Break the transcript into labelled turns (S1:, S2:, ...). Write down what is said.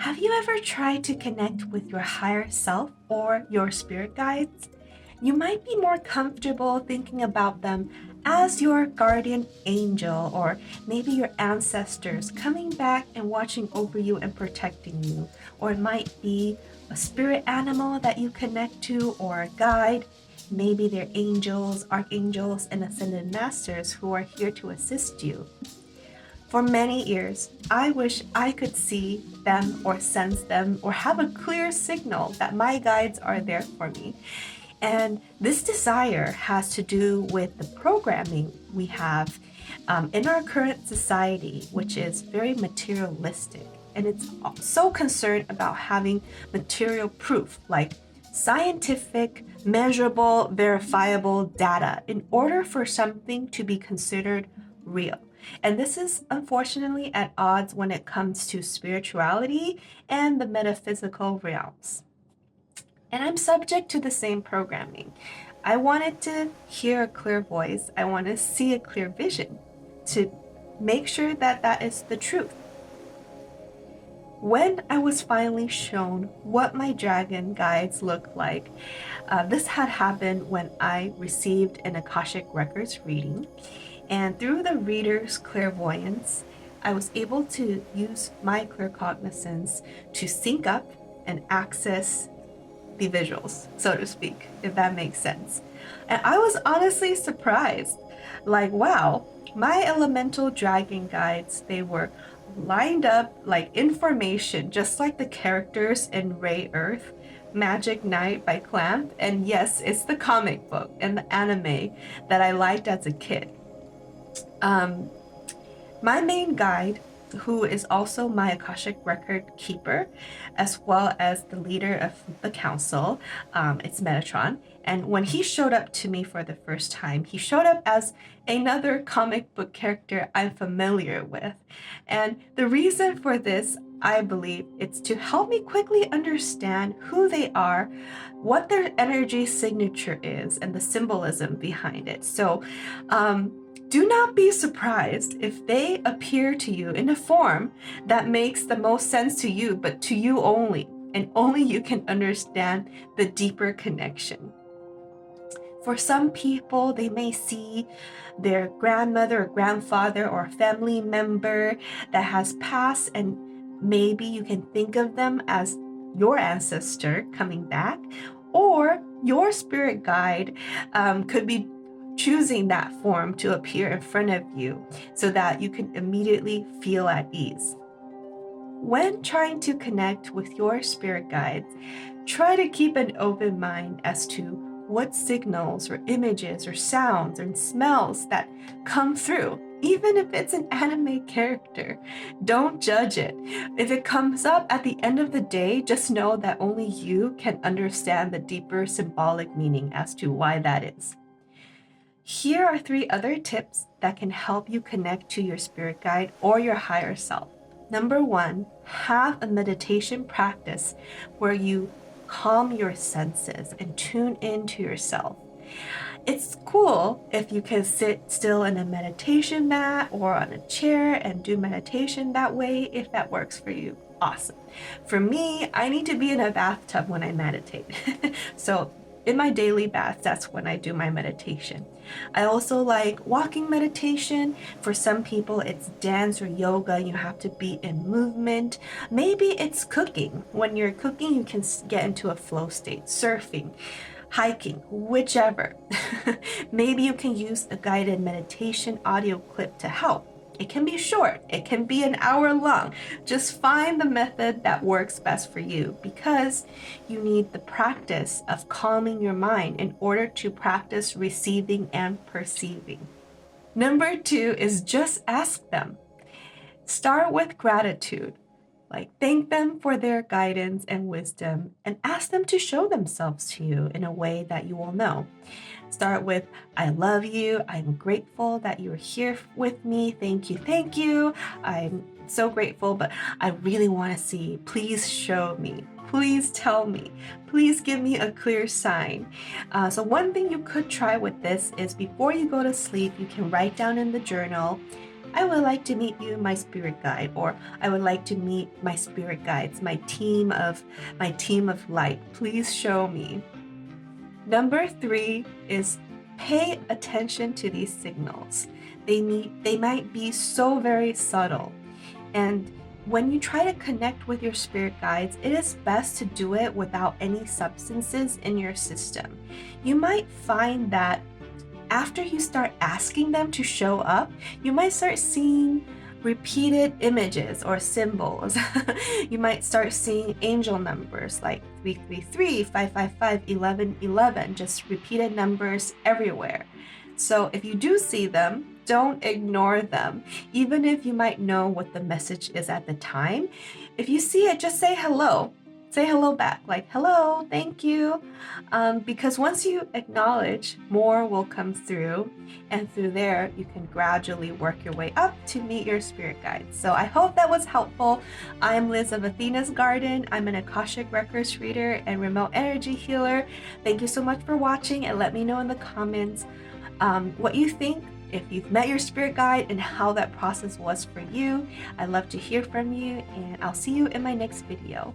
S1: Have you ever tried to connect with your higher self or your spirit guides? You might be more comfortable thinking about them as your guardian angel, or maybe your ancestors coming back and watching over you and protecting you. Or it might be a spirit animal that you connect to, or a guide. Maybe they're angels, archangels, and ascended masters who are here to assist you. For many years, I wish I could see them or sense them or have a clear signal that my guides are there for me. And this desire has to do with the programming we have in our current society, which is very materialistic. And it's so concerned about having material proof, like scientific, measurable, verifiable data in order for something to be considered real. And this is unfortunately at odds when it comes to spirituality and the metaphysical realms. And I'm subject to the same programming. I wanted to hear a clear voice. I want to see a clear vision to make sure that that is the truth. When I was finally shown what my dragon guides looked like, this had happened when I received an Akashic Records reading. And through the reader's clairvoyance, I was able to use my claircognizance to sync up and access the visuals, so to speak, if that makes sense. And I was honestly surprised. Like, wow, my elemental dragon guides, they were lined up like information, just like the characters in Ray Earth, Magic Knight by Clamp. And yes, it's the comic book and the anime that I liked as a kid. My main guide, who is also my Akashic record keeper, as well as the leader of the council, it's Metatron. And when he showed up to me for the first time, he showed up as another comic book character I'm familiar with. And the reason for this, I believe, it's to help me quickly understand who they are, what their energy signature is, and the symbolism behind it. So, do not be surprised if they appear to you in a form that makes the most sense to you, but to you only, and only you can understand the deeper connection. For some people, they may see their grandmother or grandfather or family member that has passed, and maybe you can think of them as your ancestor coming back, or your spirit guide could be choosing that form to appear in front of you so that you can immediately feel at ease. When trying to connect with your spirit guides, try to keep an open mind as to what signals or images or sounds and smells that come through, even if it's an anime character. Don't judge it. If it comes up at the end of the day, just know that only you can understand the deeper symbolic meaning as to why that is. Here are 3 other tips that can help you connect to your spirit guide or your higher self. Number 1, have a meditation practice where you calm your senses and tune into yourself. It's cool if you can sit still in a meditation mat or on a chair and do meditation that way, if that works for you. Awesome. For me, I need to be in a bathtub when I meditate. So in my daily bath, that's when I do my meditation. I also like walking meditation. For some people, it's dance or yoga. You have to be in movement. Maybe it's cooking. When you're cooking, you can get into a flow state, surfing, hiking, whichever. Maybe you can use a guided meditation audio clip to help. It can be short, it can be an hour long. Just find the method that works best for you, because you need the practice of calming your mind in order to practice receiving and perceiving. Number 2 is just ask them. Start with gratitude. Like, thank them for their guidance and wisdom, and ask them to show themselves to you in a way that you will know. Start with, I love you. I'm grateful that you're here with me. Thank you. Thank you. I'm so grateful, but I really want to see. Please show me. Please tell me. Please give me a clear sign. So one thing you could try with this is, before you go to sleep, you can write down in the journal, I would like to meet you, my spirit guide, or I would like to meet my spirit guides, my team of light. Please show me. Number 3 is pay attention to these signals. They might be so very subtle. And when you try to connect with your spirit guides, it is best to do it without any substances in your system. You might find that after you start asking them to show up, you might start seeing repeated images or symbols. You might start seeing angel numbers like 333, 555, 1111, just repeated numbers everywhere. So if you do see them, don't ignore them. Even if you might know what the message is at the time, if you see it, just say hello. Say hello back, like, hello, thank you. Because once you acknowledge, more will come through, and through there, you can gradually work your way up to meet your spirit guides. So I hope that was helpful. I'm Liz of Athena's Garden. I'm an Akashic Records reader and remote energy healer. Thank you so much for watching, and let me know in the comments what you think, if you've met your spirit guide, and how that process was for you. I'd love to hear from you, and I'll see you in my next video.